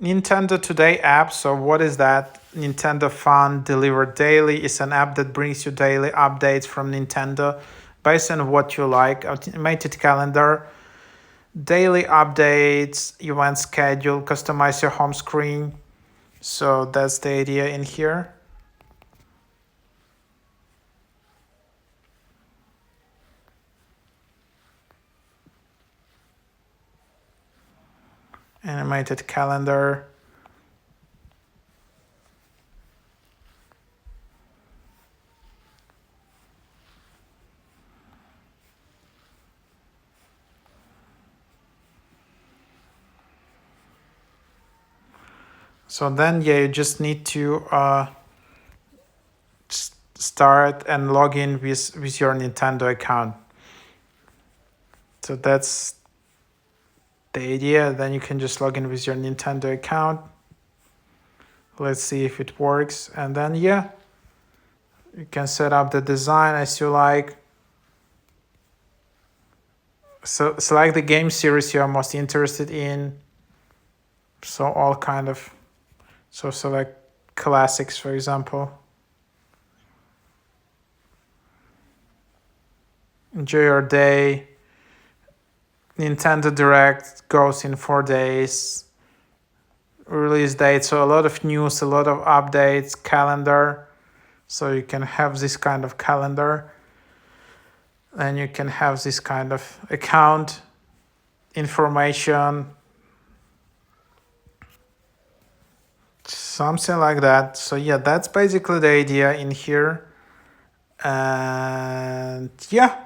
Nintendo Today app. So what is that? Nintendo Fun Delivered Daily is an app that brings you daily updates from Nintendo based on what you like. Automated calendar, daily updates, event schedule, customize your home screen. So that's the idea in here. Animated calendar. So then, yeah, you just need to start and log in with your Nintendo account. So that's the idea. Then you can just log in with your Nintendo account. Let's see if it works. And then, yeah, you can set up the design as you like. So select the game series you are most interested in. So all kind of, so select classics, for example. Enjoy your day. Nintendo Direct goes in 4 days. Release date, so a lot of news, a lot of updates, calendar. So you can have this kind of calendar. And you can have this kind of account information. Something like that. So yeah, that's basically the idea in here. And yeah.